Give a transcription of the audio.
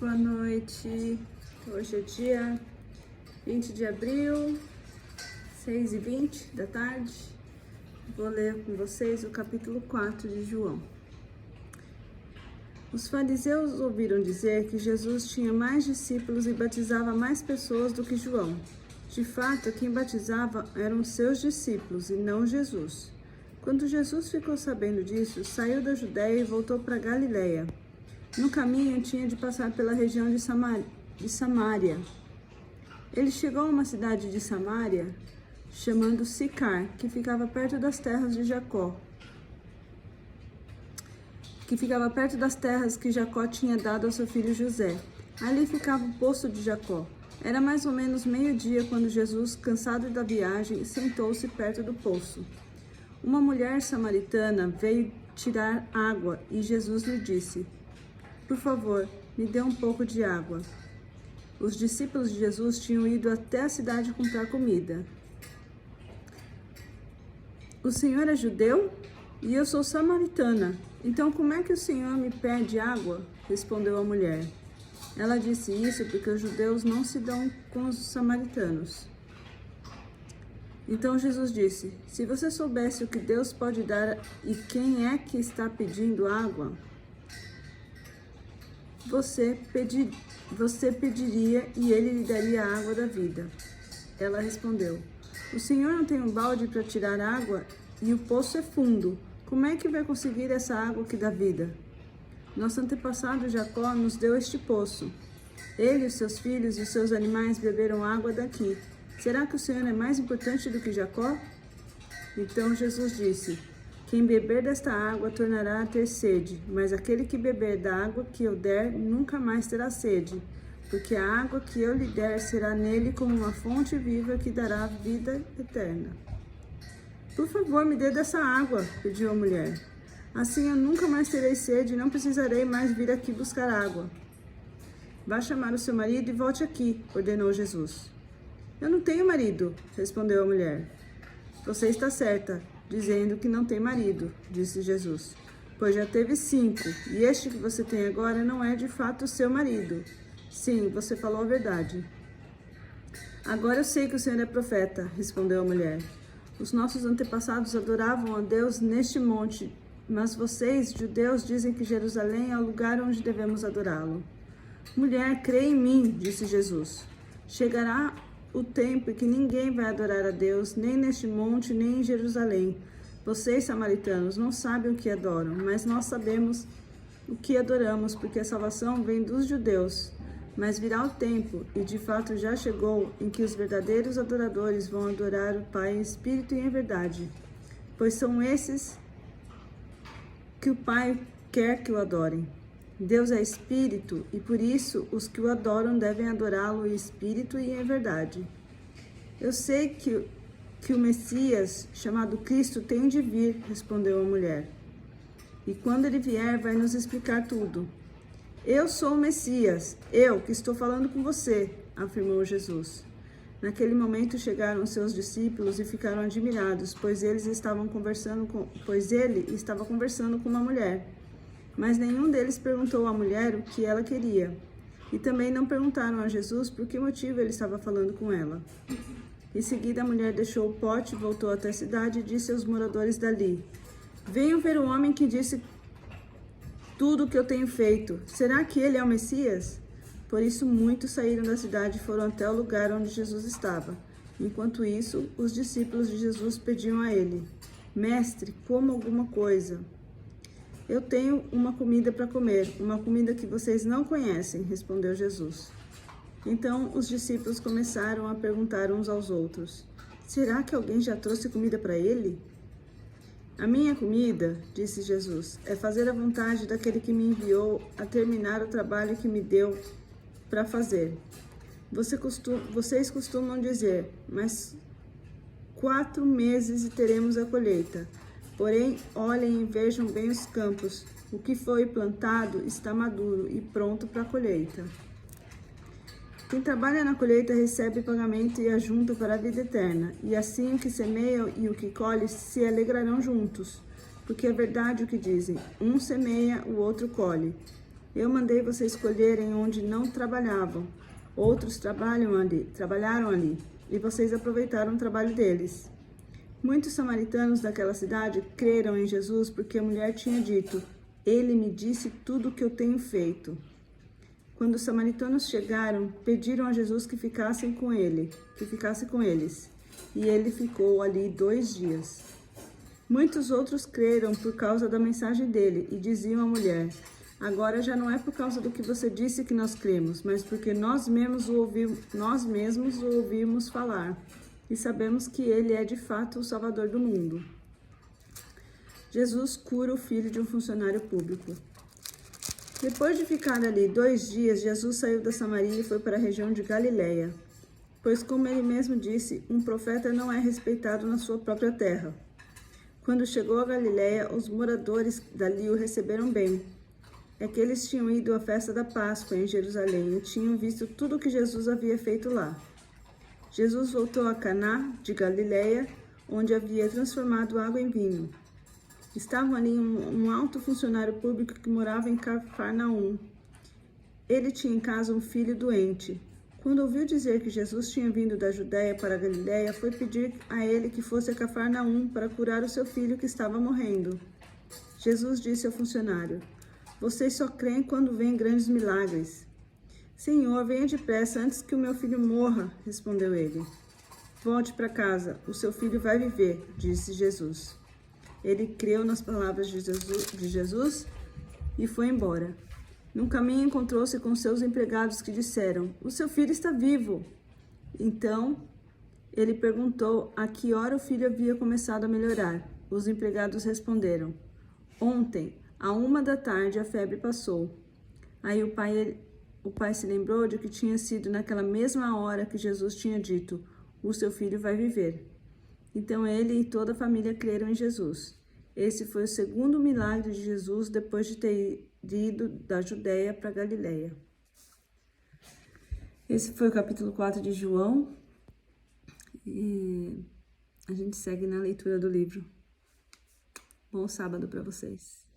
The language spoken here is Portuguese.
Boa noite. Hoje é dia 20 de abril, 6h20 da tarde. Vou ler com vocês o capítulo 4 de João. Os fariseus ouviram dizer que Jesus tinha mais discípulos e batizava mais pessoas do que João. De fato, quem batizava eram seus discípulos e não Jesus. Quando Jesus ficou sabendo disso, saiu da Judéia e voltou para Galiléia. No caminho, tinha de passar pela região de Samaria. Ele chegou a uma cidade de Samaria, chamando Sicar, que ficava perto das terras de Jacó. Que Jacó tinha dado ao seu filho José. Ali ficava o poço de Jacó. Era mais ou menos meio-dia quando Jesus, cansado da viagem, sentou-se perto do poço. Uma mulher samaritana veio tirar água e Jesus lhe disse: "Por favor, me dê um pouco de água." Os discípulos de Jesus tinham ido até a cidade comprar comida. "O senhor é judeu? E eu sou samaritana. Então como é que o senhor me pede água?" respondeu a mulher. Ela disse isso porque os judeus não se dão com os samaritanos. Então Jesus disse: "Se você soubesse o que Deus pode dar e quem é que está pedindo água, você pediria e ele lhe daria a água da vida." Ela respondeu: "O senhor não tem um balde para tirar água e o poço é fundo. Como é que vai conseguir essa água que dá vida? Nosso antepassado Jacó nos deu este poço. Ele, os seus filhos e os seus animais beberam água daqui. Será que o senhor é mais importante do que Jacó?" Então Jesus disse: "Quem beber desta água tornará a ter sede, mas aquele que beber da água que eu der nunca mais terá sede, porque a água que eu lhe der será nele como uma fonte viva que dará vida eterna." "Por favor, me dê dessa água", pediu a mulher. "Assim eu nunca mais terei sede e não precisarei mais vir aqui buscar água." "Vá chamar o seu marido e volte aqui", ordenou Jesus. "Eu não tenho marido", respondeu a mulher. "Você está certa, dizendo que não tem marido", disse Jesus, "pois já teve 5, e este que você tem agora não é de fato seu marido. Sim, você falou a verdade." "Agora eu sei que o senhor é profeta", respondeu a mulher. "Os nossos antepassados adoravam a Deus neste monte, mas vocês, judeus, dizem que Jerusalém é o lugar onde devemos adorá-lo." "Mulher, crê em mim", disse Jesus. "Chegará o tempo em que ninguém vai adorar a Deus, nem neste monte, nem em Jerusalém. Vocês, samaritanos, não sabem o que adoram, mas nós sabemos o que adoramos, porque a salvação vem dos judeus. Mas virá o tempo, e de fato já chegou, em que os verdadeiros adoradores vão adorar o Pai em espírito e em verdade, pois são esses que o Pai quer que o adorem. Deus é espírito, e por isso os que o adoram devem adorá-lo em espírito e em verdade. Eu sei que o Messias, chamado Cristo, tem de vir", respondeu a mulher. "E quando ele vier, vai nos explicar tudo." "Eu sou o Messias, eu que estou falando com você", afirmou Jesus. Naquele momento chegaram seus discípulos e ficaram admirados, pois ele estava conversando com uma mulher. Mas nenhum deles perguntou à mulher o que ela queria. E também não perguntaram a Jesus por que motivo ele estava falando com ela. Em seguida, a mulher deixou o pote, voltou até a cidade e disse aos moradores dali: "Venham ver o homem que disse tudo o que eu tenho feito. Será que ele é o Messias?" Por isso, muitos saíram da cidade e foram até o lugar onde Jesus estava. Enquanto isso, os discípulos de Jesus pediam a ele: "Mestre, coma alguma coisa." "Eu tenho uma comida para comer, uma comida que vocês não conhecem", respondeu Jesus. Então os discípulos começaram a perguntar uns aos outros: "Será que alguém já trouxe comida para ele?" "A minha comida", disse Jesus, "é fazer a vontade daquele que me enviou a terminar o trabalho que me deu para fazer. Vocês costumam dizer, mas 4 meses e teremos a colheita. Porém, olhem e vejam bem os campos. O que foi plantado está maduro e pronto para a colheita. Quem trabalha na colheita recebe pagamento e ajunta para a vida eterna. E assim o que semeia e o que colhe se alegrarão juntos. Porque é verdade o que dizem: um semeia, o outro colhe. Eu mandei vocês escolherem onde não trabalhavam. Outros trabalharam ali, e vocês aproveitaram o trabalho deles. Muitos samaritanos daquela cidade creram em Jesus porque a mulher tinha dito: Ele me disse tudo o que eu tenho feito. Quando os samaritanos chegaram, pediram a Jesus que ficasse com eles. E ele ficou ali 2 dias. Muitos outros creram por causa da mensagem dele e diziam à mulher: Agora já não é por causa do que você disse que nós cremos, mas porque nós mesmos o ouvimos falar e sabemos que ele é de fato o Salvador do mundo. Jesus cura o filho de um funcionário público. Depois de ficar ali 2 dias, Jesus saiu da Samaria e foi para a região de Galiléia, pois, como ele mesmo disse, um profeta não é respeitado na sua própria terra. Quando chegou a Galiléia, os moradores dali o receberam bem. É que eles tinham ido à festa da Páscoa em Jerusalém e tinham visto tudo o que Jesus havia feito lá. Jesus voltou a Caná de Galiléia, onde havia transformado água em vinho. Estava ali um alto funcionário público que morava em Cafarnaum. Ele tinha em casa um filho doente. Quando ouviu dizer que Jesus tinha vindo da Judéia para a Galiléia, foi pedir a ele que fosse a Cafarnaum para curar o seu filho que estava morrendo. Jesus disse ao funcionário: Vocês só creem quando veem grandes milagres. Senhor, venha depressa antes que o meu filho morra, respondeu ele. Volte para casa, o seu filho vai viver, disse Jesus. Ele creu nas palavras de Jesus e foi embora. No caminho encontrou-se com seus empregados que disseram: O seu filho está vivo. Então ele perguntou a que hora o filho havia começado a melhorar. Os empregados responderam: Ontem, à 1 da tarde, a febre passou. Aí o pai se lembrou de que tinha sido naquela mesma hora que Jesus tinha dito: O seu filho vai viver. Então ele e toda a família creram em Jesus. Esse foi o segundo milagre de Jesus depois de ter ido da Judéia para Galiléia. Esse foi o capítulo 4 de João. E a gente segue na leitura do livro. Bom sábado para vocês.